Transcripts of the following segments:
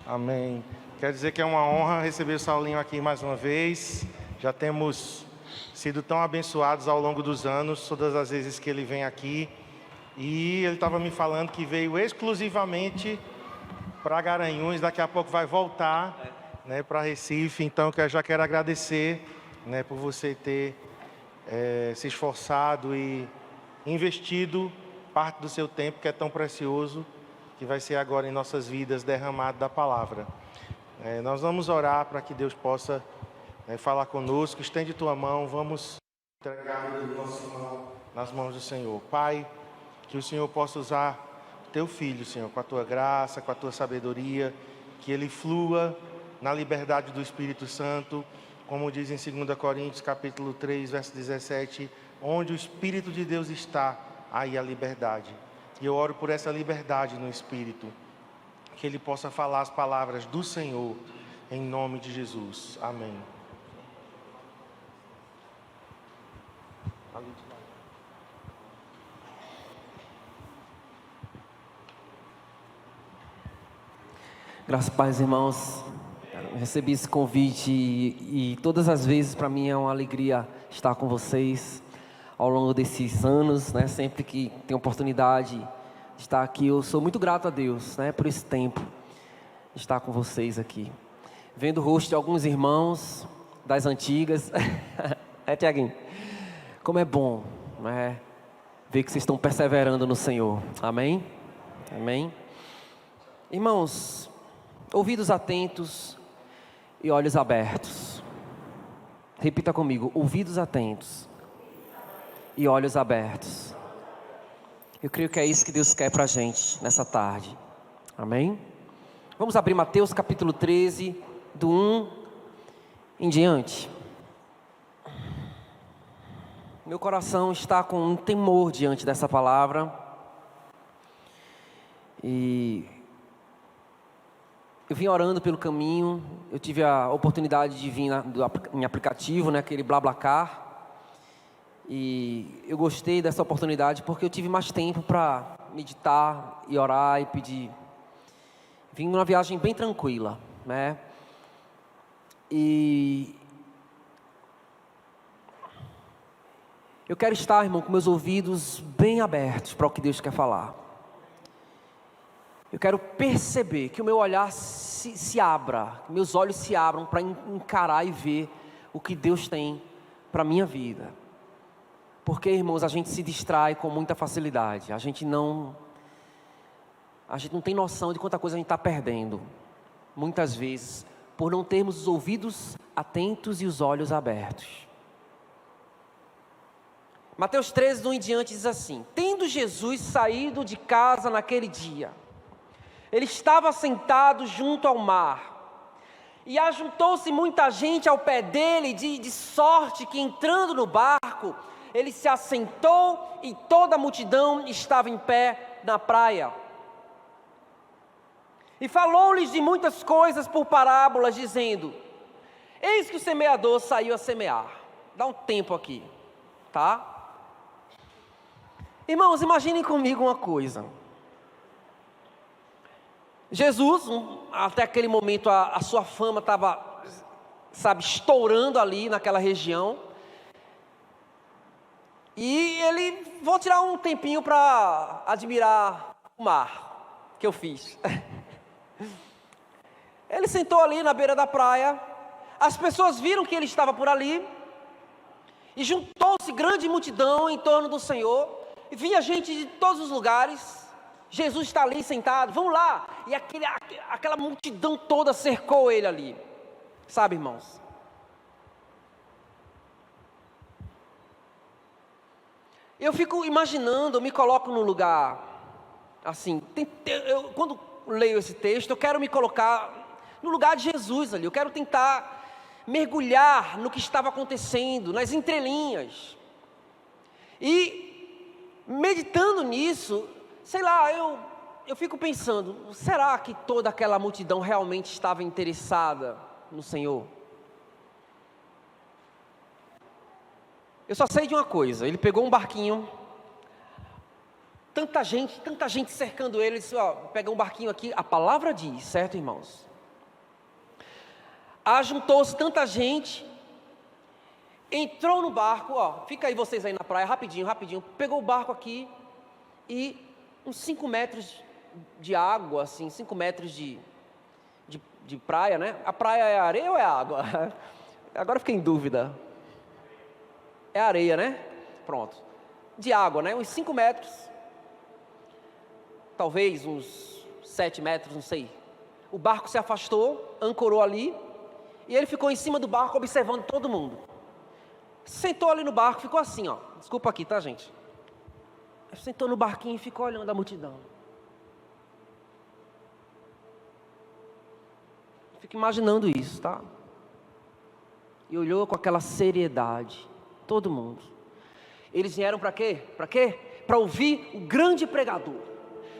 Amém. Quero dizer que é uma honra receber o Saulinho aqui mais uma vez. Já temos sido tão abençoados ao longo dos anos, todas as vezes que ele vem aqui. E ele estava me falando que veio exclusivamente para Garanhuns, daqui a pouco vai voltar, né, para Recife. Então eu já quero agradecer, né, por você ter se esforçado e investido parte do seu tempo, que é tão precioso, que vai ser agora em nossas vidas derramado da palavra. Nós vamos orar para que Deus possa falar conosco. Estende tua mão, vamos entregar a vida do nosso irmão nas mãos do Senhor. Pai, que o Senhor possa usar teu filho, Senhor, com a tua graça, com a tua sabedoria, que ele flua na liberdade do Espírito Santo, como diz em 2 Coríntios capítulo 3, verso 17, onde o Espírito de Deus está, aí a liberdade. E eu oro por essa liberdade no Espírito, que ele possa falar as palavras do Senhor, em nome de Jesus. Amém. Graças a Deus, irmãos. Eu recebi esse convite e todas as vezes para mim é uma alegria estar com vocês ao longo desses anos, né? Sempre que tenho oportunidade de estar aqui, eu sou muito grato a Deus, né? Por esse tempo de estar com vocês aqui, vendo o rosto de alguns irmãos das antigas. Tiaguinho, como é bom, né? Ver que vocês estão perseverando no Senhor. Amém? Amém? Irmãos, ouvidos atentos e olhos abertos. Repita comigo: ouvidos atentos e olhos abertos. Eu creio que é isso que Deus quer para a gente nessa tarde. Amém? Vamos abrir Mateus capítulo 13, do 1 em diante. Meu coração está com um temor diante dessa palavra. E eu vim orando pelo caminho. Eu tive a oportunidade de vir em aplicativo, né, aquele BlaBlaCar. E eu gostei dessa oportunidade porque eu tive mais tempo para meditar e orar e pedir. Vim numa viagem bem tranquila, né? E eu quero estar, irmão, com meus ouvidos bem abertos para o que Deus quer falar. Eu quero perceber que o meu olhar se abra, que meus olhos se abram para encarar e ver o que Deus tem para a minha vida. Porque, irmãos, a gente se distrai com muita facilidade. A gente não tem noção de quanta coisa a gente está perdendo. Muitas vezes, por não termos os ouvidos atentos e os olhos abertos. Mateus 13, do em diante, diz assim: tendo Jesus saído de casa naquele dia, ele estava sentado junto ao mar, e ajuntou-se muita gente ao pé dele, de sorte que, entrando no barco, ele se assentou e toda a multidão estava em pé na praia. E falou-lhes de muitas coisas por parábolas, dizendo: eis que o semeador saiu a semear. Dá um tempo aqui, tá? Irmãos, imaginem comigo uma coisa. Jesus, até aquele momento a sua fama estava, estourando ali naquela região. E ele, vou tirar um tempinho para admirar o mar, que eu fiz. Ele sentou ali na beira da praia, as pessoas viram que ele estava por ali, e juntou-se grande multidão em torno do Senhor, e vinha gente de todos os lugares. Jesus está ali sentado, vamos lá, e aquela multidão toda cercou ele ali, sabe, irmãos? Eu fico imaginando, eu me coloco num lugar, assim, quando leio esse texto, eu quero me colocar no lugar de Jesus ali, eu quero tentar mergulhar no que estava acontecendo, nas entrelinhas, e meditando nisso, sei lá, eu fico pensando, será que toda aquela multidão realmente estava interessada no Senhor? Eu só sei de uma coisa: ele pegou um barquinho, tanta gente cercando ele, disse: ó, pega um barquinho aqui. A palavra diz, certo, irmãos, Ajuntou-se tanta gente, entrou no barco, ó, fica aí vocês aí na praia, rapidinho, pegou o barco aqui e uns 5 metros de água, assim, 5 metros de praia, né? A praia é areia ou é água? Agora eu fiquei em dúvida. É areia, né? Pronto. De água, né? Uns 5 metros. Talvez uns 7 metros, não sei. O barco se afastou, ancorou ali, e ele ficou em cima do barco observando todo mundo. Sentou ali no barco, ficou assim, ó. Desculpa aqui, tá, gente? Sentou no barquinho e ficou olhando a multidão. Fico imaginando isso, tá? E olhou com aquela seriedade. Todo mundo. Eles vieram para quê? Para quê? Para ouvir o grande pregador.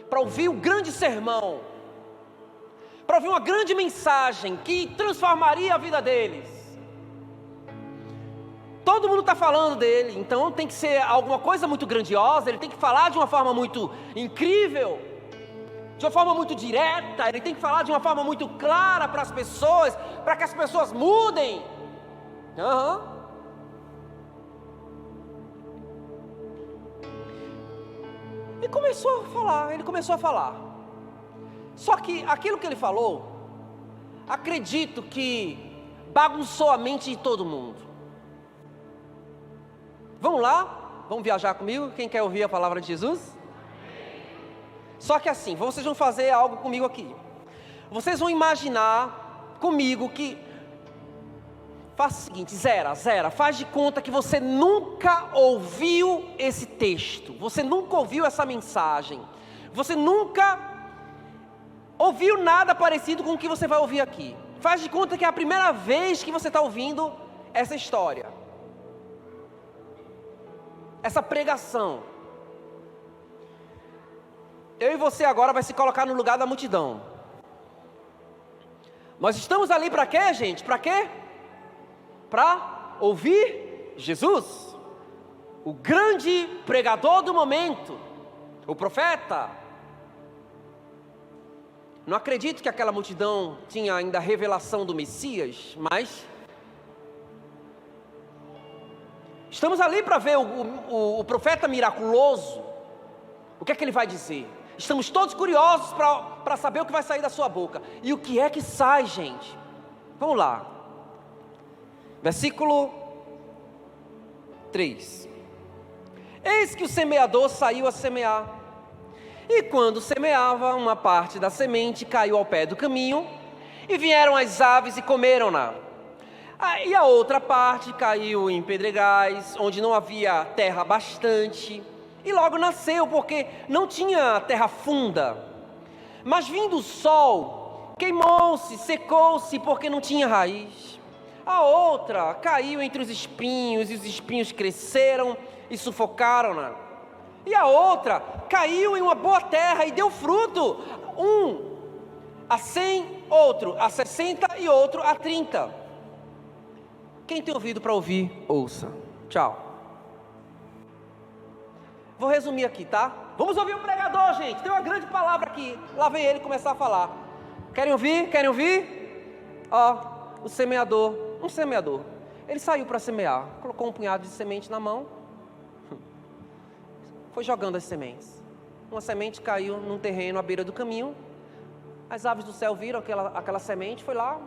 Para ouvir o grande sermão. Para ouvir uma grande mensagem que transformaria a vida deles. Todo mundo está falando dele, então tem que ser alguma coisa muito grandiosa, ele tem que falar de uma forma muito incrível, de uma forma muito direta, ele tem que falar de uma forma muito clara para as pessoas, para que as pessoas mudem. E ele começou a falar. Só que aquilo que ele falou, acredito que bagunçou a mente de todo mundo. Vamos lá? Vamos viajar comigo? Quem quer ouvir a palavra de Jesus? Só que assim, vocês vão fazer algo comigo aqui. Vocês vão imaginar comigo que... Faça o seguinte, zera, faz de conta que você nunca ouviu esse texto. Você nunca ouviu essa mensagem. Você nunca ouviu nada parecido com o que você vai ouvir aqui. Faz de conta que é a primeira vez que você está ouvindo essa história. Essa pregação. Eu e você agora vai se colocar no lugar da multidão. Nós estamos ali para quê, gente? Para quê? Para ouvir Jesus, o grande pregador do momento, o profeta. Não acredito que aquela multidão tinha ainda a revelação do Messias, mas estamos ali para ver o profeta miraculoso. O que é que ele vai dizer? Estamos todos curiosos para saber o que vai sair da sua boca. E o que é que sai, gente? Vamos lá. Versículo 3. Eis que o semeador saiu a semear. E quando semeava, uma parte da semente caiu ao pé do caminho, e vieram as aves e comeram-na. E a outra parte caiu em pedregais, onde não havia terra bastante, e logo nasceu, porque não tinha terra funda. Mas vindo o sol, queimou-se, secou-se, porque não tinha raiz. A outra caiu entre os espinhos, e os espinhos cresceram e sufocaram-na. E a outra caiu em uma boa terra e deu fruto, um a 100, outro a 60 e outro a 30. Quem tem ouvido para ouvir, ouça. Tchau. Vou resumir aqui, tá? Vamos ouvir o pregador, gente. Tem uma grande palavra aqui. Lá vem ele começar a falar. Querem ouvir? Querem ouvir? Ó, o semeador. Um semeador. Ele saiu para semear. Colocou um punhado de semente na mão. Foi jogando as sementes. Uma semente caiu num terreno à beira do caminho. As aves do céu viram aquela semente. Foi lá.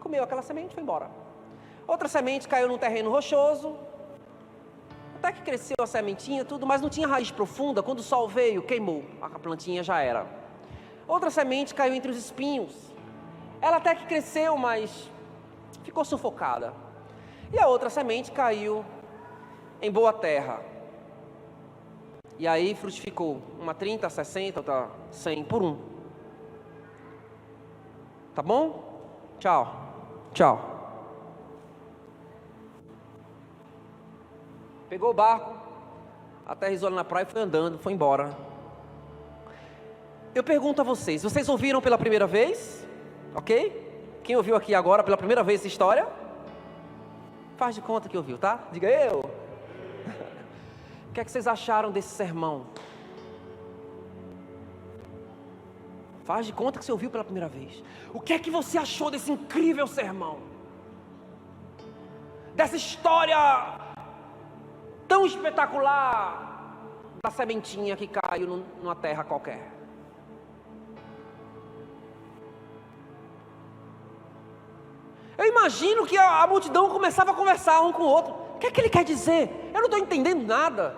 Comeu aquela semente e foi embora. Outra semente caiu num terreno rochoso. Até que cresceu a sementinha, tudo, mas não tinha raiz profunda. Quando o sol veio, queimou, a plantinha já era. Outra semente caiu entre os espinhos. Ela até que cresceu, mas ficou sufocada. E a outra semente caiu em boa terra. E aí frutificou, uma 30, 60, outra 100 por um. Tá bom? Tchau. Tchau. Pegou o barco, aterrissou ali na praia e foi andando, foi embora. Eu pergunto a vocês ouviram pela primeira vez? Ok? Quem ouviu aqui agora pela primeira vez essa história? Faz de conta que ouviu, tá? Diga eu. O que é que vocês acharam desse sermão? Faz de conta que você ouviu pela primeira vez. O que é que você achou desse incrível sermão? Dessa história tão espetacular da sementinha que caiu numa terra qualquer? Eu imagino que a multidão começava a conversar um com o outro. O que é que ele quer dizer? Eu não estou entendendo nada.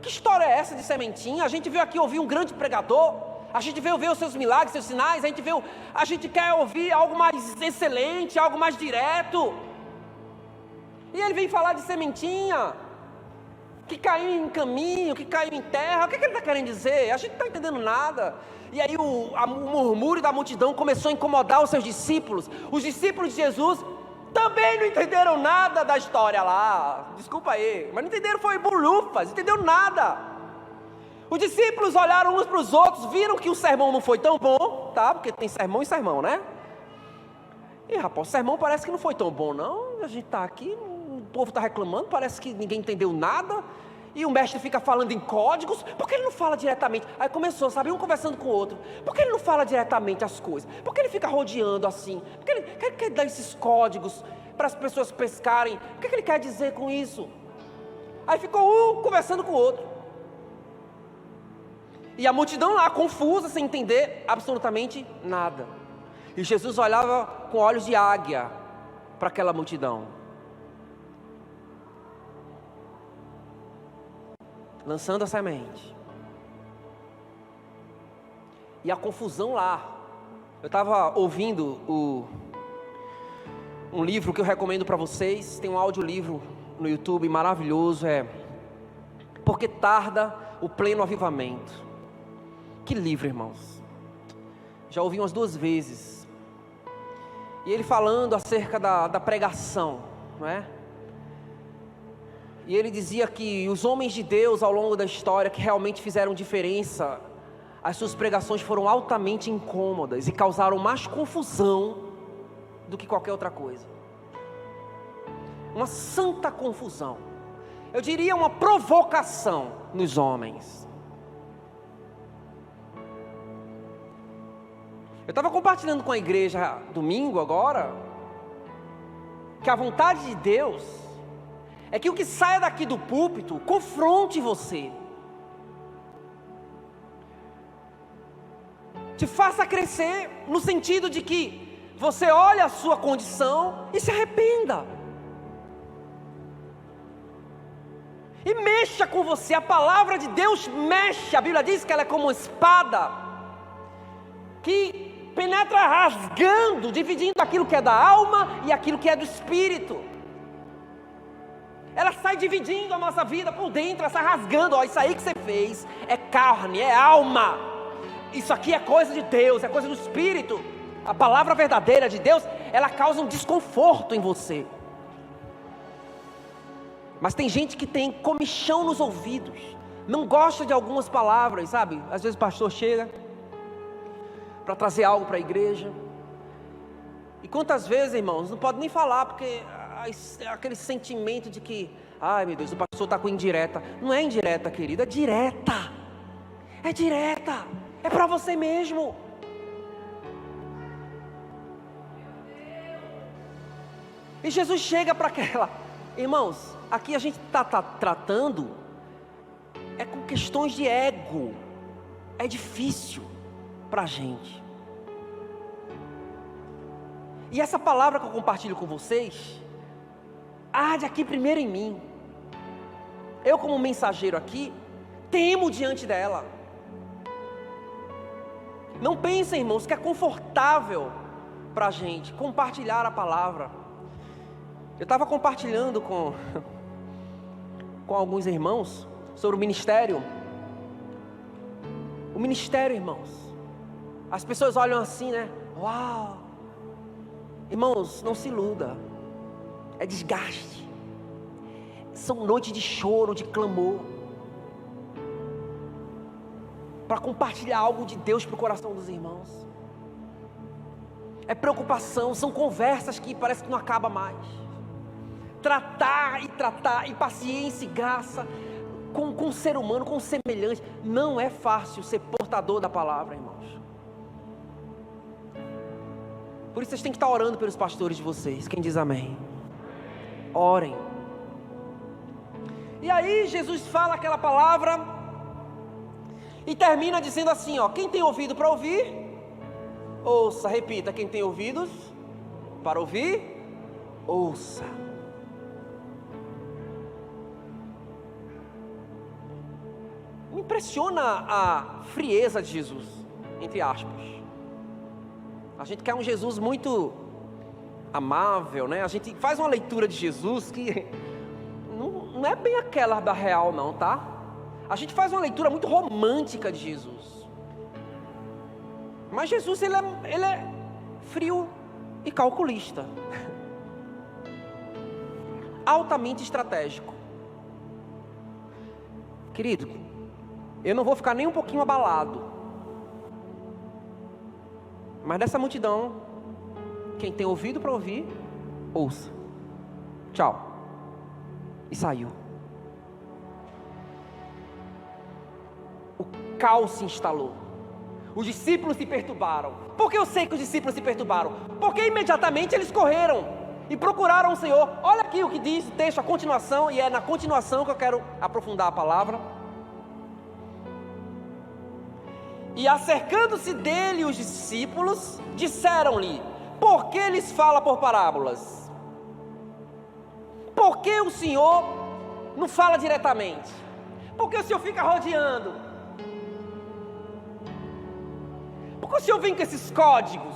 Que história é essa de sementinha? A gente veio aqui ouvir um grande pregador. A gente veio ver os seus milagres, seus sinais. A gente quer ouvir algo mais excelente, algo mais direto. E ele vem falar de sementinha, que caiu em caminho, que caiu em terra. O que é que ele está querendo dizer? A gente não está entendendo nada. E aí o murmúrio da multidão começou a incomodar os seus discípulos. Os discípulos de Jesus também não entenderam nada da história lá. Desculpa aí, mas não entenderam, foi bulufas, não entenderam nada. Os discípulos olharam uns para os outros, viram que o sermão não foi tão bom, tá? Porque tem sermão e sermão, né? E rapaz, o sermão parece que não foi tão bom não. A gente está aqui, o povo está reclamando, parece que ninguém entendeu nada. E o mestre fica falando em códigos. Por que ele não fala diretamente? Aí começou, sabe, um conversando com o outro. Por que ele não fala diretamente as coisas? Por que ele fica rodeando assim? Por que ele quer dar esses códigos para as pessoas pescarem? O que ele quer dizer com isso? Aí ficou um conversando com o outro. E a multidão lá, confusa, sem entender absolutamente nada. E Jesus olhava com olhos de águia para aquela multidão, lançando a semente. E a confusão lá. Eu estava ouvindo um livro que eu recomendo para vocês. Tem um audiolivro no YouTube maravilhoso. É Porque Tarda o Pleno Avivamento. Que livro, irmãos. Já ouvi umas 2 vezes. E ele falando acerca da pregação, não é? E ele dizia que os homens de Deus ao longo da história que realmente fizeram diferença, as suas pregações foram altamente incômodas e causaram mais confusão do que qualquer outra coisa. Uma santa confusão. Eu diria uma provocação nos homens. Eu estava compartilhando com a igreja domingo agora, que a vontade de Deus é que o que saia daqui do púlpito confronte você, te faça crescer, no sentido de que você olhe a sua condição e se arrependa, e mexa com você. A palavra de Deus mexe. A Bíblia diz que ela é como uma espada que penetra rasgando, dividindo aquilo que é da alma e aquilo que é do espírito. Ela sai dividindo a nossa vida por dentro, ela sai rasgando. Ó, isso aí que você fez é carne, é alma. Isso aqui é coisa de Deus, é coisa do espírito. A palavra verdadeira de Deus, ela causa um desconforto em você. Mas tem gente que tem comichão nos ouvidos, não gosta de algumas palavras, sabe? Às vezes o pastor chega para trazer algo para a igreja, e quantas vezes, irmãos, não pode nem falar, porque aquele sentimento de que, ai meu Deus, o pastor está com indireta. Não é indireta, querida, é direta. É direta, é para você mesmo. E Jesus chega para aquela, irmãos, aqui a gente está tratando é com questões de ego. É difícil para a gente. E essa palavra que eu compartilho com vocês arde aqui primeiro em mim. Eu, como mensageiro aqui, temo diante dela. Não pensem, irmãos, que é confortável para a gente compartilhar a palavra. Eu estava compartilhando com alguns irmãos sobre o ministério. O ministério, irmãos, as pessoas olham assim, né? Uau! Irmãos, não se iluda. É desgaste. São noites de choro, de clamor, para compartilhar algo de Deus para o coração dos irmãos. É preocupação, são conversas que parece que não acaba mais. Tratar, e paciência e graça com o ser humano, com o semelhante. Não é fácil ser portador da palavra, irmãos. Por isso vocês têm que estar orando pelos pastores de vocês. Quem diz amém? Orem. E aí Jesus fala aquela palavra e termina dizendo assim, ó: quem tem ouvido para ouvir, ouça. Repita: quem tem ouvidos para ouvir, ouça. Me impressiona a frieza de Jesus, entre aspas. A gente quer um Jesus muito amável, né? A gente faz uma leitura de Jesus que não é bem aquela da real não, tá? A gente faz uma leitura muito romântica de Jesus. Mas Jesus, ele é frio e calculista. Altamente estratégico. Querido, eu não vou ficar nem um pouquinho abalado. Mas dessa multidão, quem tem ouvido para ouvir, ouça. Tchau. E saiu. O caos se instalou. Os discípulos se perturbaram. Por que eu sei que os discípulos se perturbaram? Porque imediatamente eles correram e procuraram o Senhor. Olha aqui o que diz o texto, a continuação, e é na continuação que eu quero aprofundar a palavra. E acercando-se dele os discípulos, disseram-lhe: por que lhes fala por parábolas? Por que o Senhor não fala diretamente? Por que o Senhor fica rodeando? Por que o Senhor vem com esses códigos?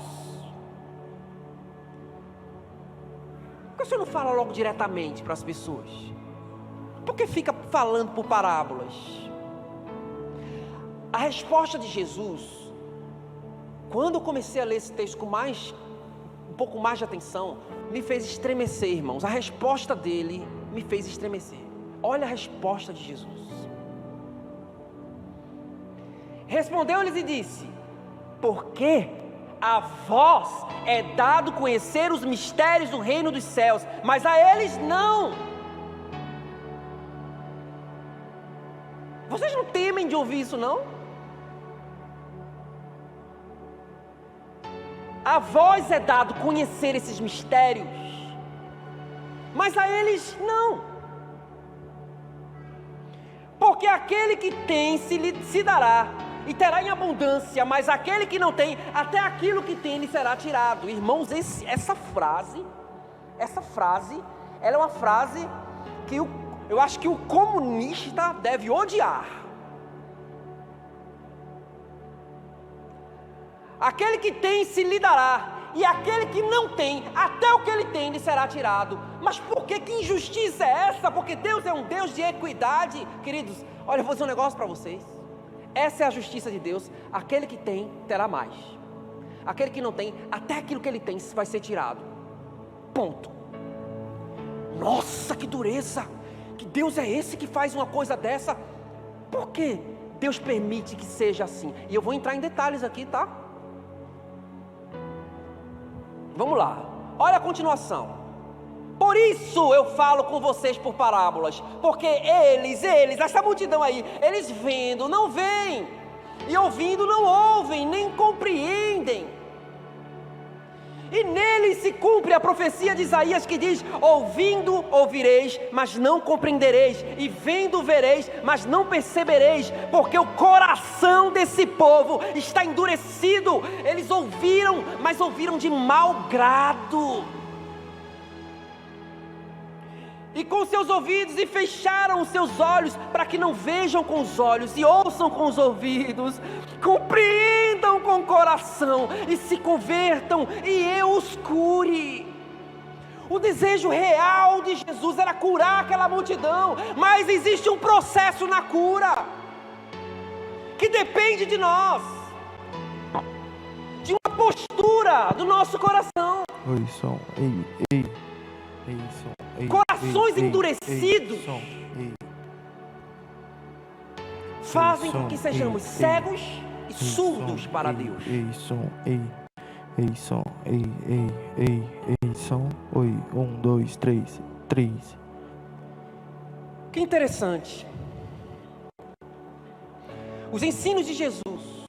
Por que o Senhor não fala logo diretamente para as pessoas? Por que fica falando por parábolas? A resposta de Jesus, quando eu comecei a ler esse texto com um pouco mais de atenção, me fez estremecer, irmãos. A resposta dele me fez estremecer. Olha a resposta de Jesus. Respondeu-lhes e disse: porque a vós é dado conhecer os mistérios do reino dos céus, mas a eles não. Vocês não temem de ouvir isso, não? A vós é dado conhecer esses mistérios, mas a eles não. Porque aquele que tem se dará, e terá em abundância, mas aquele que não tem, até aquilo que tem lhe será tirado. Irmãos, essa frase, ela é uma frase que eu acho que o comunista deve odiar. Aquele que tem se lhe dará, e aquele que não tem, até o que ele tem lhe será tirado. Mas por que injustiça é essa? Porque Deus é um Deus de equidade. Queridos, olha, eu vou dizer um negócio para vocês. Essa é a justiça de Deus. Aquele que tem, terá mais. Aquele que não tem, até aquilo que ele tem vai ser tirado. Ponto. Nossa, que dureza! Que Deus é esse que faz uma coisa dessa? Por que Deus permite que seja assim? E eu vou entrar em detalhes aqui, tá? Vamos lá, olha a continuação. Por isso eu falo com vocês por parábolas, porque eles, essa multidão aí, eles vendo não veem, e ouvindo não ouvem, nem compreendem. E neles se cumpre a profecia de Isaías que diz: ouvindo ouvireis, mas não compreendereis, e vendo vereis, mas não percebereis, porque o coração desse povo está endurecido. Eles ouviram, mas ouviram de mau grado, e com seus ouvidos, e fecharam os seus olhos, para que não vejam com os olhos, e ouçam com os ouvidos, compreendam com o coração, e se convertam, e eu os cure. O desejo real de Jesus era curar aquela multidão, mas existe um processo na cura, que depende de nós, de uma postura do nosso coração. Oi, som, ei, som. Corações endurecidos fazem com que sejamos cegos e surdos para Deus. Som. Oi, 1, 2, 3. Que interessante. Os ensinos de Jesus,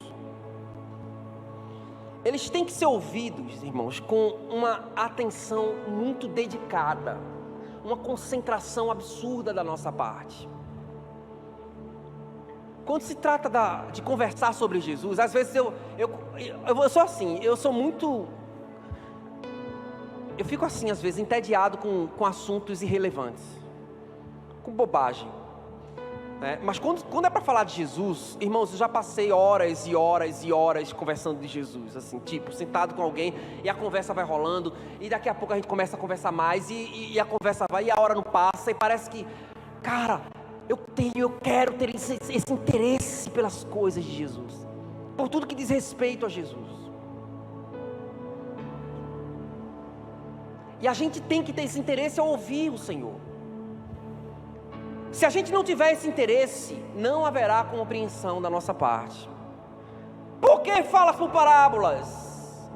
eles têm que ser ouvidos, irmãos, com uma atenção muito dedicada, uma concentração absurda da nossa parte. Quando se trata de conversar sobre Jesus, às vezes eu sou assim, eu fico assim, às vezes, entediado com assuntos irrelevantes, com bobagem. Mas quando é para falar de Jesus, irmãos, eu já passei horas e horas e horas conversando de Jesus, assim, tipo, sentado com alguém e a conversa vai rolando e daqui a pouco a gente começa a conversar mais e a conversa vai e a hora não passa e parece que, cara, eu quero ter esse interesse pelas coisas de Jesus, por tudo que diz respeito a Jesus. E a gente tem que ter esse interesse ao ouvir o Senhor. Se a gente não tiver esse interesse, não haverá compreensão da nossa parte. Por que falas por parábolas?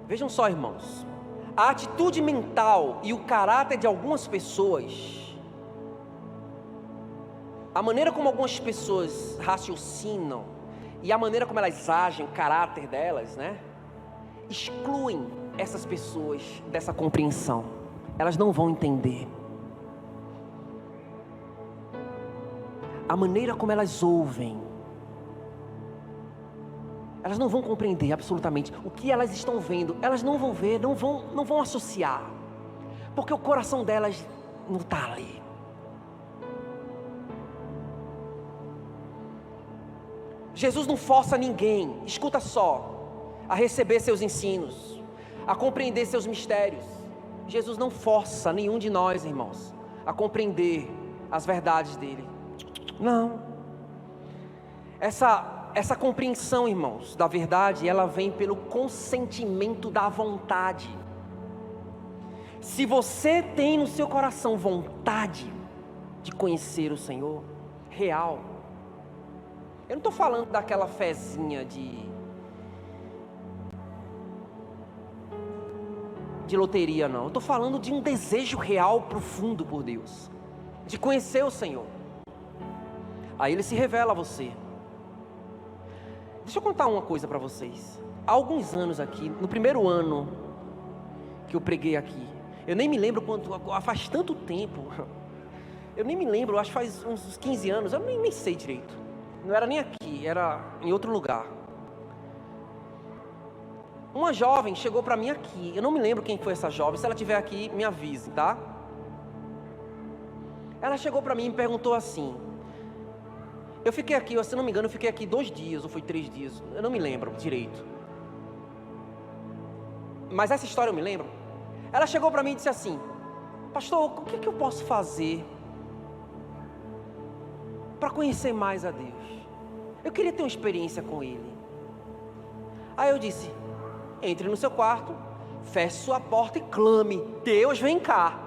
Vejam só, irmãos, a atitude mental e o caráter de algumas pessoas, a maneira como algumas pessoas raciocinam e a maneira como elas agem, o caráter delas, excluem essas pessoas dessa compreensão. Elas não vão entender. A maneira como elas ouvem, elas não vão compreender absolutamente o que elas estão vendo. Elas não vão ver, não vão associar, porque o coração delas não está ali. Jesus não força ninguém, escuta só, a receber seus ensinos, a compreender seus mistérios. Jesus não força nenhum de nós, irmãos, a compreender as verdades dele. Não. Essa compreensão, irmãos, da verdade, ela vem pelo consentimento da vontade. Se você tem no seu coração vontade de conhecer o Senhor real, eu não estou falando daquela fezinha de loteria, não. Eu estou falando de um desejo real, profundo por Deus, de conhecer o Senhor. Aí Ele se revela a você. Deixa eu contar uma coisa para vocês. Há alguns anos aqui, no primeiro ano que eu preguei aqui, eu nem me lembro quanto, faz tanto tempo, eu nem me lembro, acho que faz uns 15 anos, eu nem sei direito. Não era nem aqui, era em outro lugar. Uma jovem chegou para mim aqui, eu não me lembro quem foi essa jovem, se ela estiver aqui, me avise, tá? Ela chegou para mim e me perguntou assim, eu fiquei aqui, se não me engano, eu fiquei aqui 2 dias, ou foi 3 dias, eu não me lembro direito. Mas essa história eu me lembro. Ela chegou para mim e disse assim, pastor, o que eu posso fazer para conhecer mais a Deus? Eu queria ter uma experiência com Ele. Aí eu disse, entre no seu quarto, feche sua porta e clame, Deus vem cá.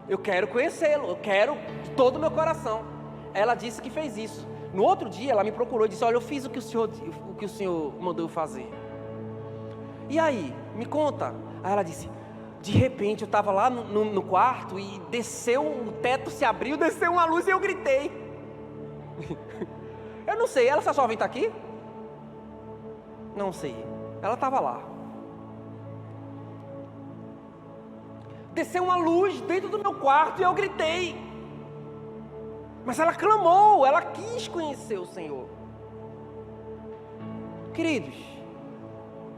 Eu quero conhecê-lo, eu quero de todo o meu coração. Ela disse que fez isso. No outro dia ela me procurou e disse, olha, eu fiz o que o senhor mandou eu fazer. E aí, me conta. Aí ela disse, de repente eu estava lá no quarto e desceu, o teto se abriu, desceu uma luz e eu gritei. Eu não sei, essa jovem está aqui? Não sei, ela estava lá. Desceu uma luz dentro do meu quarto e eu gritei. Mas ela clamou, ela quis conhecer o Senhor. Queridos,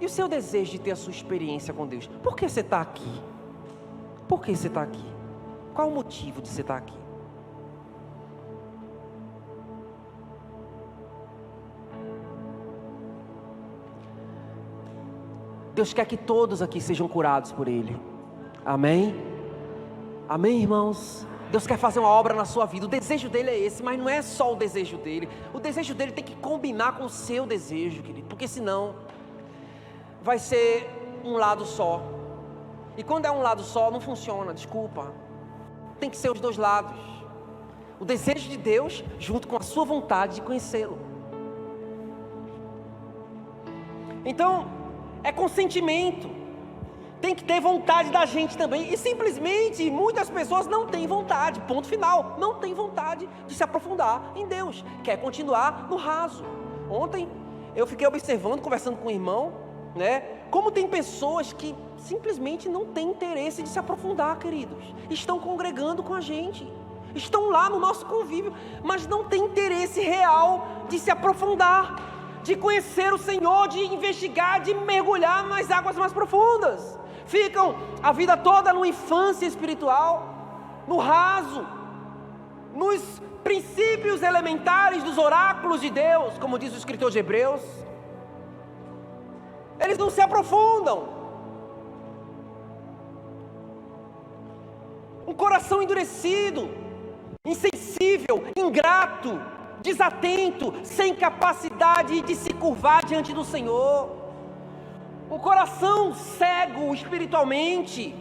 e o seu desejo de ter a sua experiência com Deus? Por que você está aqui? Por que você está aqui? Qual o motivo de você estar aqui? Deus quer que todos aqui sejam curados por Ele. Amém? Amém, irmãos? Deus quer fazer uma obra na sua vida. O desejo dele é esse, mas não é só o desejo dele. O desejo dele tem que combinar com o seu desejo, querido, porque senão vai ser um lado só. E quando é um lado só, não funciona, desculpa. Tem que ser os dois lados. O desejo de Deus junto com a sua vontade de conhecê-lo. Então, é consentimento. tem que ter vontade da gente também. E simplesmente muitas pessoas não têm vontade, ponto final, não tem vontade de se aprofundar em Deus, quer continuar no raso. Ontem eu fiquei observando, conversando com um irmão, né, como tem pessoas que simplesmente não têm interesse de se aprofundar, queridos. Estão congregando com a gente, estão lá no nosso convívio, mas não têm interesse real de se aprofundar, de conhecer o Senhor, de investigar, de mergulhar nas águas mais profundas. Ficam a vida toda numa infância espiritual, no raso, nos princípios elementares dos oráculos de Deus, como diz o escritor de Hebreus. Eles não se aprofundam. Um coração endurecido, insensível, ingrato, desatento, sem capacidade de se curvar diante do Senhor. Um coração cego espiritualmente.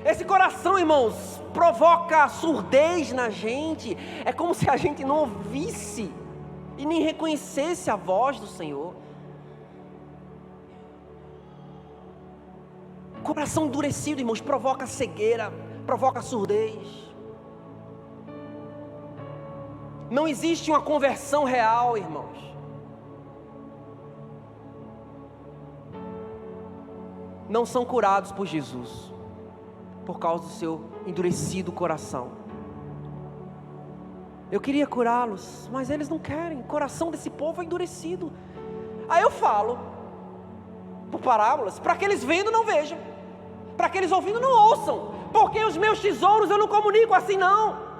Esse coração, irmãos, provoca surdez na gente. É como se a gente não ouvisse e nem reconhecesse a voz do Senhor. Coração endurecido, irmãos, provoca cegueira, provoca surdez. Não existe uma conversão real, irmãos. Não são curados por Jesus, por causa do seu endurecido coração. Eu queria curá-los, mas eles não querem. O coração desse povo é endurecido. Aí eu falo, por parábolas, para que eles vendo não vejam, para que eles ouvindo não ouçam, porque os meus tesouros eu não comunico assim não.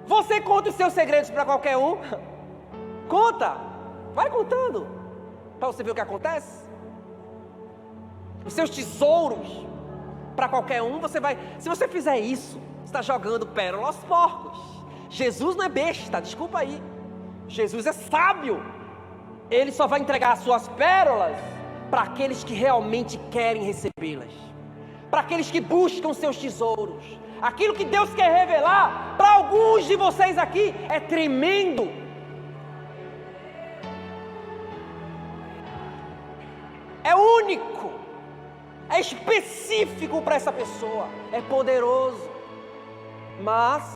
Você conta os seus segredos para qualquer um? Conta, vai contando, para você ver o que acontece. Os seus tesouros para qualquer um, você vai, se você fizer isso, você está jogando pérola aos porcos. Jesus não é besta, desculpa aí, Jesus é sábio. Ele só vai entregar as suas pérolas para aqueles que realmente querem recebê-las, para aqueles que buscam seus tesouros. Aquilo que Deus quer revelar para alguns de vocês aqui é tremendo. É único, é específico para essa pessoa, é poderoso, mas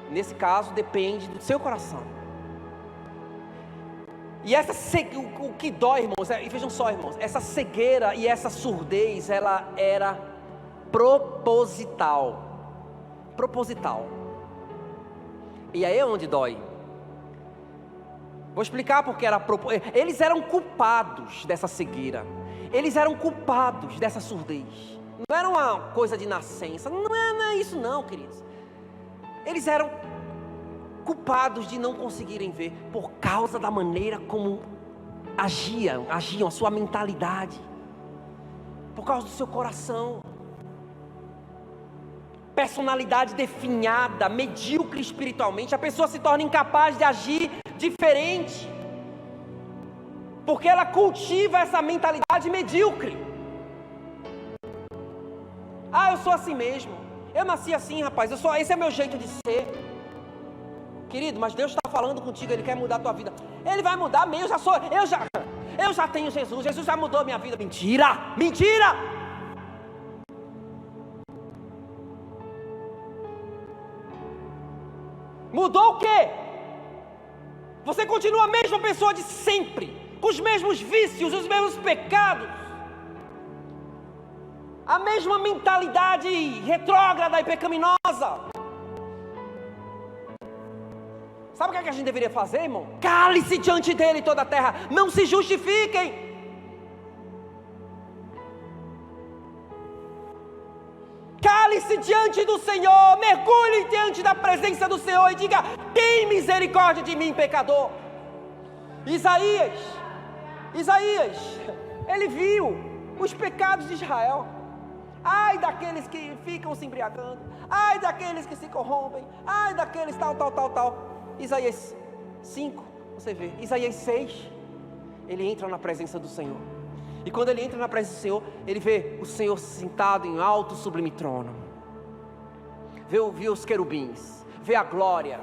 nesse caso depende do seu coração. E o que dói, irmãos, e vejam só, irmãos, essa cegueira e essa surdez, ela era proposital. E aí é onde dói. Vou explicar porque eles eram culpados dessa cegueira. Eles eram culpados dessa surdez. Não era uma coisa de nascença. Não é isso não, queridos. Eles eram culpados de não conseguirem ver por causa da maneira como agiam, a sua mentalidade, por causa do seu coração. Personalidade definhada, medíocre espiritualmente, a pessoa se torna incapaz de agir diferente, porque ela cultiva essa mentalidade medíocre. Eu sou assim mesmo, eu nasci assim, rapaz, esse é meu jeito de ser. Querido, mas Deus está falando contigo, Ele quer mudar a tua vida. Ele vai mudar mesmo, eu já tenho Jesus já mudou a minha vida. Mentira, mentira! Mudou o quê? Você continua a mesma pessoa de sempre, com os mesmos vícios, os mesmos pecados, a mesma mentalidade retrógrada e pecaminosa. Sabe o que a gente deveria fazer, irmão? Cale-se diante dele toda a terra, não se justifiquem. Cale-se diante do Senhor, mergulhe diante da presença do Senhor e diga: tem misericórdia de mim, pecador. Isaías, ele viu os pecados de Israel. Ai daqueles que ficam se embriagando, ai daqueles que se corrompem, ai daqueles tal. Isaías 5, você vê, Isaías 6, ele entra na presença do Senhor. E quando ele entra na presença do Senhor, ele vê o Senhor sentado em alto sublime trono, vê os querubins, vê a glória,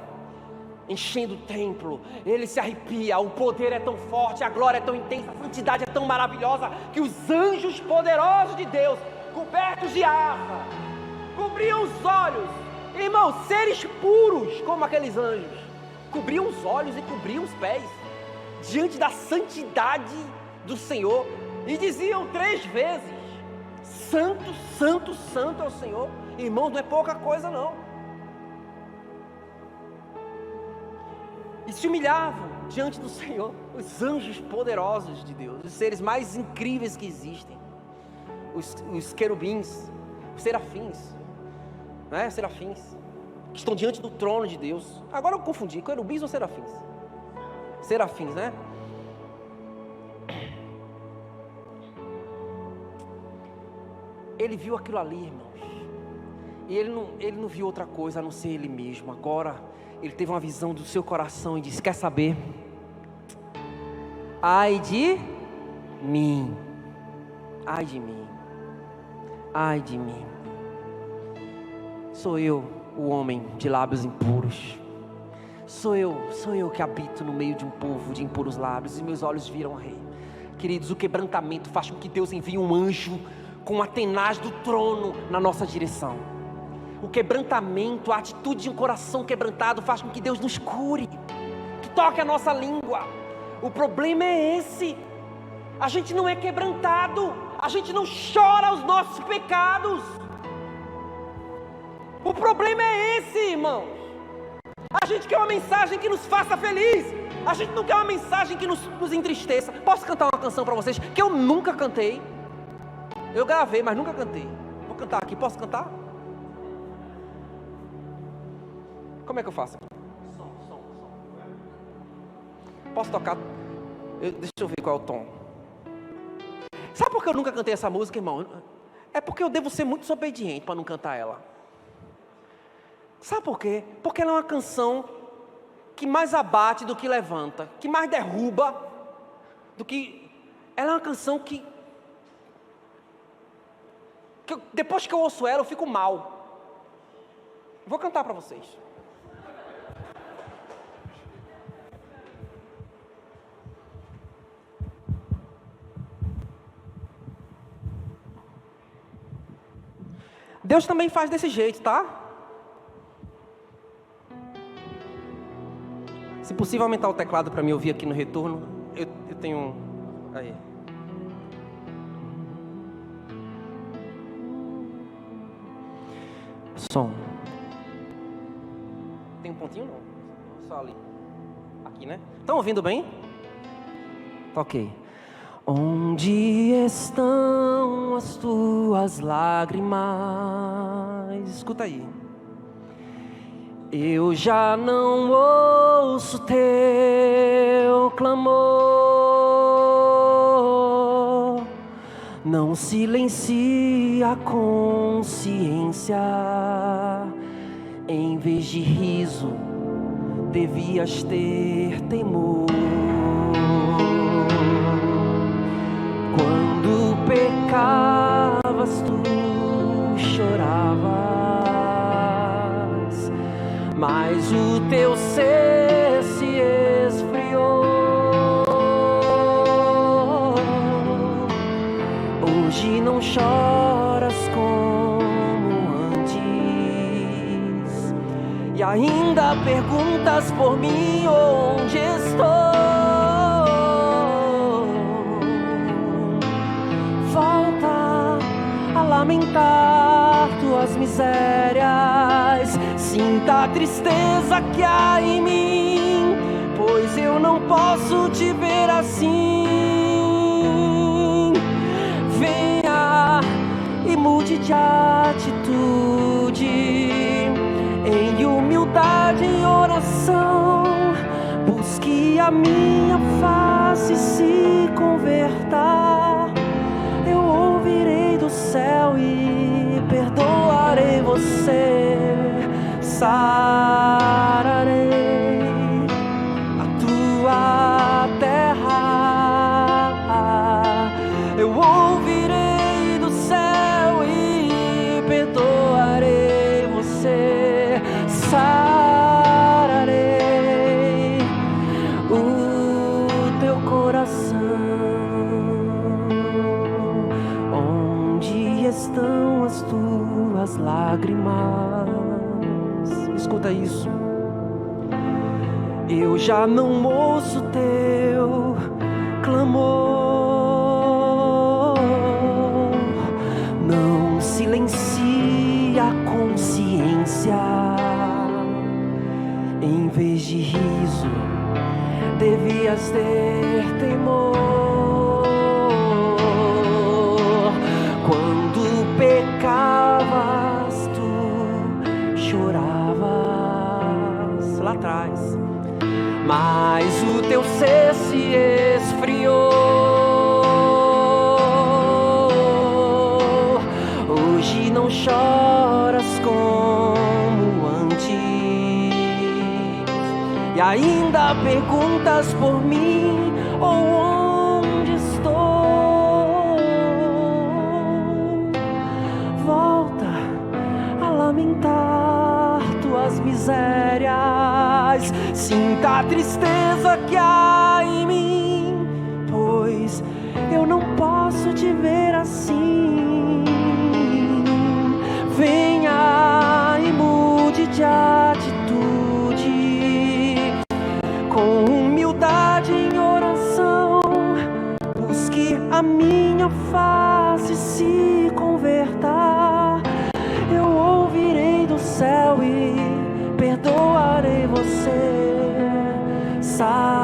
enchendo o templo. Ele se arrepia, o poder é tão forte, a glória é tão intensa, a santidade é tão maravilhosa, que os anjos poderosos de Deus, cobertos de asa, cobriam os olhos. Irmãos, seres puros como aqueles anjos, cobriam os olhos e cobriam os pés, diante da santidade do Senhor, e diziam 3 vezes: Santo, Santo, Santo é o Senhor. Irmãos, não é pouca coisa não. E se humilhavam diante do Senhor, os anjos poderosos de Deus, os seres mais incríveis que existem, os querubins, os serafins, né? Serafins, que estão diante do trono de Deus. Agora eu confundi, querubins ou serafins? Serafins, né? Ele viu aquilo ali, irmãos, e ele não viu outra coisa a não ser ele mesmo. Agora ele teve uma visão do seu coração e disse: quer saber? Ai de mim, ai de mim, ai de mim. Sou eu, o homem de lábios impuros. Sou eu que habito no meio de um povo de impuros lábios, e meus olhos viram o Rei. Queridos, o quebrantamento faz com que Deus envie um anjo com a tenaz do trono na nossa direção. O quebrantamento, a atitude de um coração quebrantado faz com que Deus nos cure, que toque a nossa língua. O problema é esse: a gente não é quebrantado, a gente não chora os nossos pecados. O problema é esse, irmãos. A gente quer uma mensagem que nos faça feliz, a gente não quer uma mensagem que nos entristeça. Posso cantar uma canção para vocês que eu nunca cantei? Eu gravei, mas nunca cantei. Vou cantar aqui, posso cantar? Como é que eu faço? Som. Posso tocar? Deixa eu ver qual é o tom. Sabe por que eu nunca cantei essa música, irmão? É porque eu devo ser muito desobediente para não cantar ela. Sabe por quê? Porque ela é uma canção que mais abate do que levanta, que mais derruba do que... Ela é uma canção que depois que eu ouço ela, eu fico mal. Vou cantar para vocês. Deus também faz desse jeito, tá? Se possível aumentar o teclado para me ouvir aqui no retorno. Eu tenho... Aí. Som. Tem um pontinho não? Só ali. Aqui, né? Estão ouvindo bem? Tá ok. Onde estão as tuas lágrimas? Escuta aí. Eu já não ouço teu clamor. Não silencia a consciência. Em vez de riso, devias ter temor. Quando pecavas, tu choravas, mas o teu ser se esfriou. Hoje não choras como antes, e ainda perguntas por mim onde estou. Volta a lamentar tuas misérias, sinta a tristeza que há em mim, pois eu não posso te ver assim. Venha e mude de atitude, em humildade e oração, busque a minha face e se converta. Eu ouvirei do céu e perdoarei você. Sararei a tua terra. Eu ouvirei do céu e perdoarei você. Sararei já não ouço teu clamor. Não silencia a consciência. Em vez de riso, devias ter temor. Quando pecavas, tu choravas lá atrás, mas o teu ser se esfriou. Hoje não choras como antes, e ainda perguntas por mim ou onde estou. Volta a lamentar tuas misérias, sinta a tristeza que há em mim, pois eu não posso te ver assim. Venha e mude de atitude, com humildade em oração, busque a minha face, se converta. Eu ouvirei do céu e perdoarei você, sararei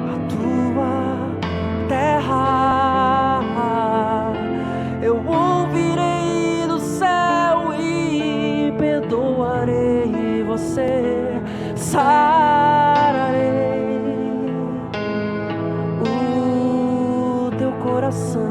a tua terra. Eu ouvirei do céu e perdoarei você, sararei o teu coração.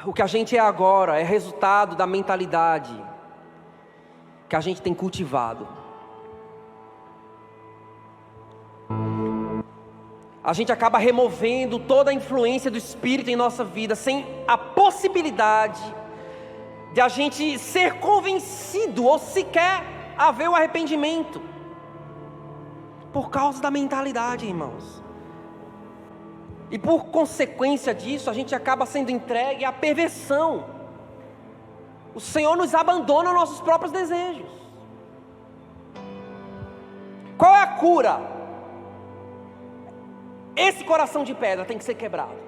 O que a gente é agora é resultado da mentalidade que a gente tem cultivado. A gente acaba removendo toda a influência do Espírito em nossa vida, sem a possibilidade de a gente ser convencido ou sequer haver o arrependimento, por causa da mentalidade, irmãos. E por consequência disso, a gente acaba sendo entregue à perversão. O Senhor nos abandona aos nossos próprios desejos. Qual é a cura? Esse coração de pedra tem que ser quebrado.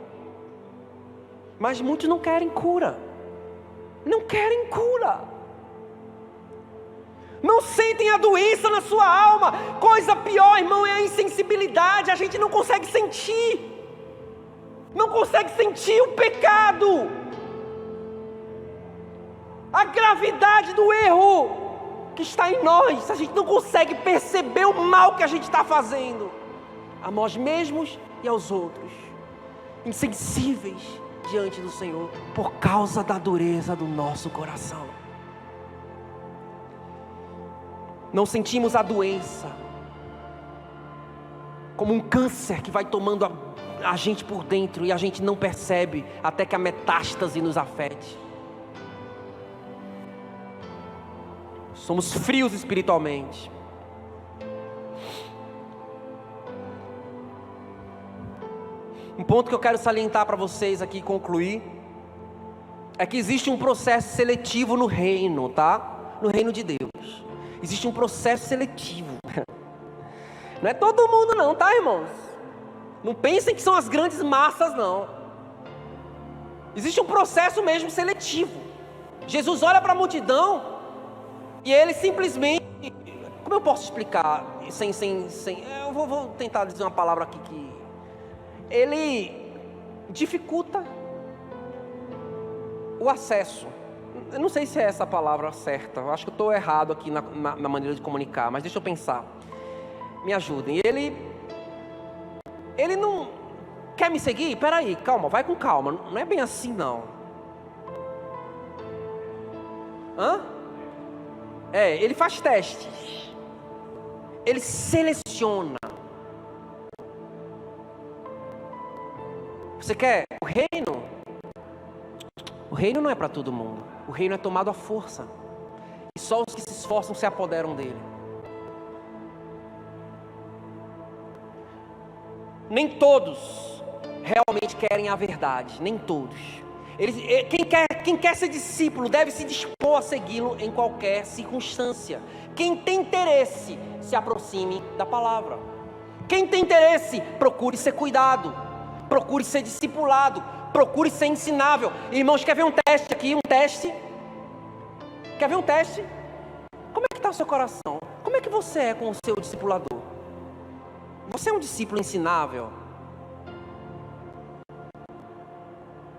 Mas muitos não querem cura. Não querem cura. Não sentem a doença na sua alma. Coisa pior, irmão, é a insensibilidade. A gente não consegue sentir. Não consegue sentir o pecado, a gravidade do erro que está em nós. A gente não consegue perceber o mal que a gente está fazendo a nós mesmos e aos outros, insensíveis diante do Senhor, por causa da dureza do nosso coração. Não sentimos a doença como um câncer que vai tomando a gente por dentro, e a gente não percebe até que a metástase nos afete. Somos frios espiritualmente. Um ponto que eu quero salientar para vocês aqui e concluir é que existe um processo seletivo no reino, tá? No reino de Deus existe um processo seletivo. Não é todo mundo não, tá, irmãos? Não pensem que são as grandes massas, não. Existe um processo mesmo seletivo. Jesus olha para a multidão e ele simplesmente... Como eu posso explicar? Eu vou tentar dizer uma palavra aqui que... Ele dificulta o acesso. Eu não sei se é essa a palavra certa. Eu acho que eu estou errado aqui na maneira de comunicar. Mas deixa eu pensar. Me ajudem. Ele não quer me seguir? Peraí, calma, vai com calma. Não é bem assim, não. Ele faz testes. Ele seleciona. Você quer o reino? O reino não é para todo mundo. O reino é tomado à força. E só os que se esforçam se apoderam dele. Nem todos realmente querem a verdade, nem todos. Quem quer ser discípulo deve se dispor a segui-lo em qualquer circunstância. Quem tem interesse, se aproxime da palavra. Quem tem interesse, procure ser cuidado, procure ser discipulado, procure ser ensinável. Irmãos, quer ver um teste aqui? Um teste? Quer ver um teste? Como é que está o seu coração? Como é que você é com o seu discipulador? Você é um discípulo ensinável?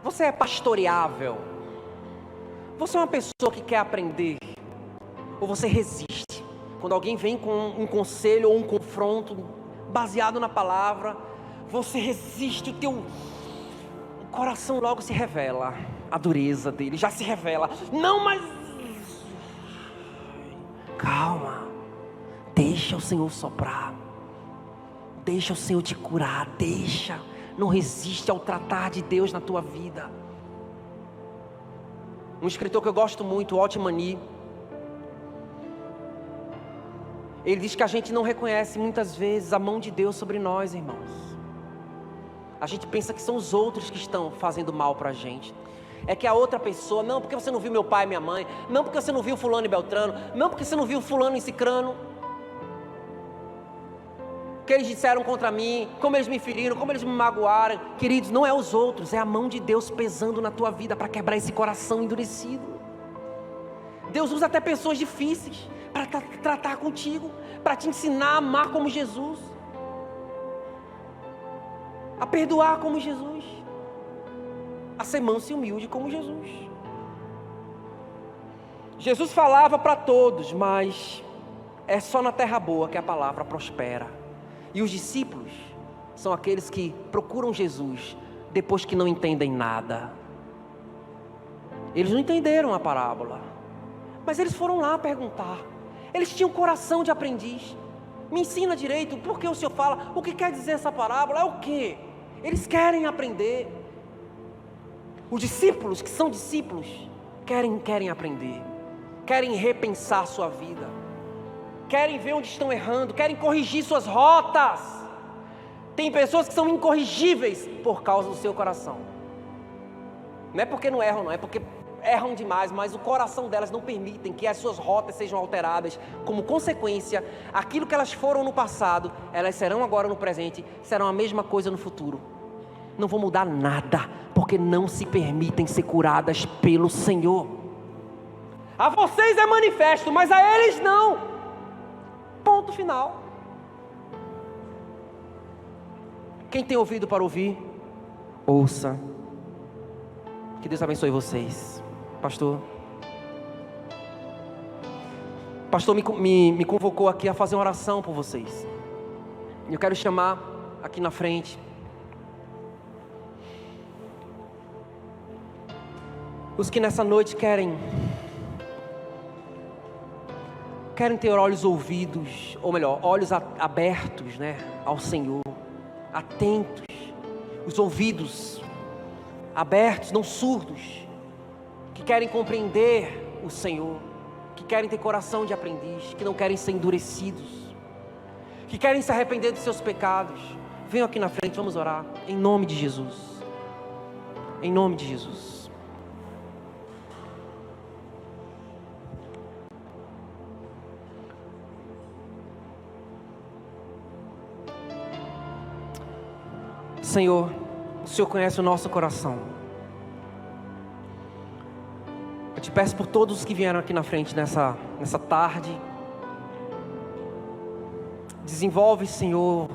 Você é pastoreável? Você é uma pessoa que quer aprender? Ou você resiste? Quando alguém vem com um conselho ou um confronto baseado na palavra, você resiste, o teu coração logo se revela, a dureza dele já se revela. Não, mas calma, deixa o Senhor soprar, deixa o Senhor te curar, deixa, não resiste ao tratar de Deus na tua vida. Um escritor que eu gosto muito, Otmani, ele diz que a gente não reconhece muitas vezes a mão de Deus sobre nós, irmãos. A gente pensa que são os outros que estão fazendo mal para a gente. É que a outra pessoa, não porque você não viu meu pai e minha mãe, não porque você não viu fulano e beltrano, não porque você não viu fulano e cicrano, que eles disseram contra mim, como eles me feriram, como eles me magoaram. Queridos, não é os outros, é a mão de Deus pesando na tua vida para quebrar esse coração endurecido. Deus usa até pessoas difíceis para tratar contigo, para te ensinar a amar como Jesus, a perdoar como Jesus, a ser manso e humilde como Jesus. Jesus falava para todos, mas é só na terra boa que a palavra prospera. E os discípulos são aqueles que procuram Jesus depois que não entendem nada. Eles não entenderam a parábola, mas eles foram lá perguntar. Eles tinham coração de aprendiz. Me ensina direito, por que o Senhor fala? O que quer dizer essa parábola? É o quê? Eles querem aprender. Os discípulos, que são discípulos, querem aprender, querem repensar sua vida, querem ver onde estão errando, querem corrigir suas rotas. Tem pessoas que são incorrigíveis por causa do seu coração. Não é porque não erram, não, é porque erram demais, mas o coração delas não permitem que as suas rotas sejam alteradas. Como consequência, aquilo que elas foram no passado, elas serão agora no presente, serão a mesma coisa no futuro. Não vão mudar nada, porque não se permitem ser curadas pelo Senhor. A vocês é manifesto, mas a eles não. Ponto final. Quem tem ouvido para ouvir, ouça. Que Deus abençoe vocês. Pastor me convocou aqui a fazer uma oração por vocês. Eu quero chamar aqui na frente os que nessa noite querem ter olhos ouvidos, ou melhor, olhos abertos, né, ao Senhor, atentos, os ouvidos abertos, não surdos, que querem compreender o Senhor, que querem ter coração de aprendiz, que não querem ser endurecidos, que querem se arrepender dos seus pecados. Venham aqui na frente, vamos orar, em nome de Jesus, em nome de Jesus. Senhor, o Senhor conhece o nosso coração. Eu te peço por todos os que vieram aqui na frente nessa tarde. Desenvolve, Senhor,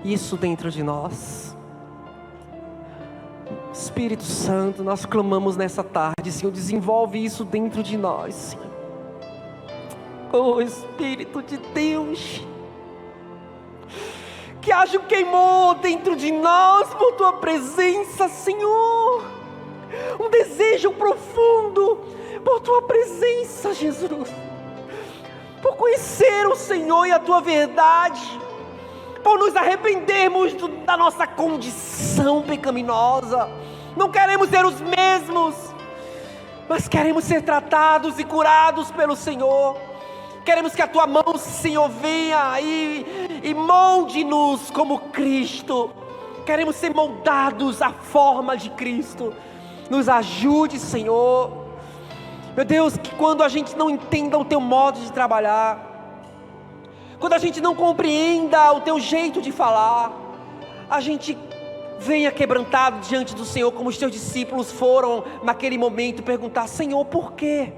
isso dentro de nós. Espírito Santo, nós clamamos nessa tarde, Senhor, desenvolve isso dentro de nós, Senhor. Oh, Espírito de Deus, que haja um queimor dentro de nós por Tua presença, Senhor. Um desejo profundo por Tua presença, Jesus. Por conhecer o Senhor e a Tua verdade. Por nos arrependermos da nossa condição pecaminosa. Não queremos ser os mesmos. mas queremos ser tratados e curados pelo Senhor. Queremos que a Tua mão, Senhor, venha e molde-nos como Cristo. Queremos ser moldados à forma de Cristo. Nos ajude, Senhor. Meu Deus, que quando a gente não entenda o Teu modo de trabalhar, quando a gente não compreenda o Teu jeito de falar, a gente venha quebrantado diante do Senhor, como os Teus discípulos foram naquele momento, perguntar: Senhor, por quê?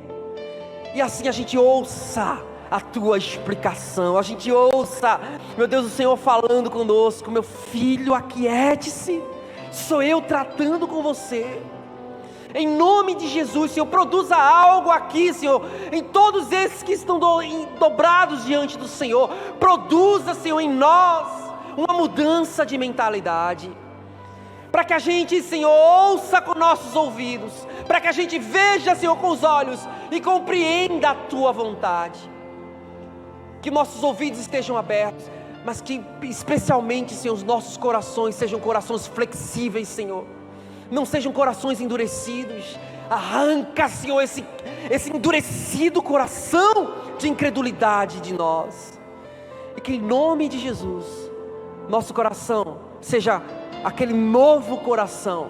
E assim a gente ouça a Tua explicação, a gente ouça, meu Deus, o Senhor falando conosco: meu filho, aquiete-se, sou eu tratando com você. Em nome de Jesus, Senhor, produza algo aqui, Senhor, em todos esses que estão dobrados diante do Senhor. Produza, Senhor, em nós uma mudança de mentalidade, para que a gente, Senhor, ouça com nossos ouvidos, para que a gente veja, Senhor, com os olhos e compreenda a Tua vontade. Que nossos ouvidos estejam abertos, mas que especialmente, Senhor, os nossos corações sejam corações flexíveis, Senhor. Não sejam corações endurecidos. Arranca, Senhor, esse endurecido coração de incredulidade de nós. E que em nome de Jesus, nosso coração seja aquele novo coração.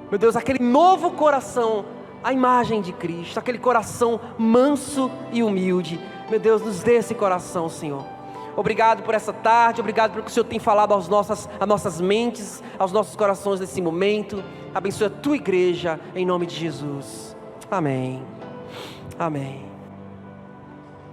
Meu Deus, aquele novo coração, a imagem de Cristo, aquele coração manso e humilde. Meu Deus, nos dê esse coração, Senhor. Obrigado por essa tarde, obrigado por que o Senhor tem falado às nossas mentes, aos nossos corações nesse momento. Abençoe a Tua igreja, em nome de Jesus. Amém. Amém.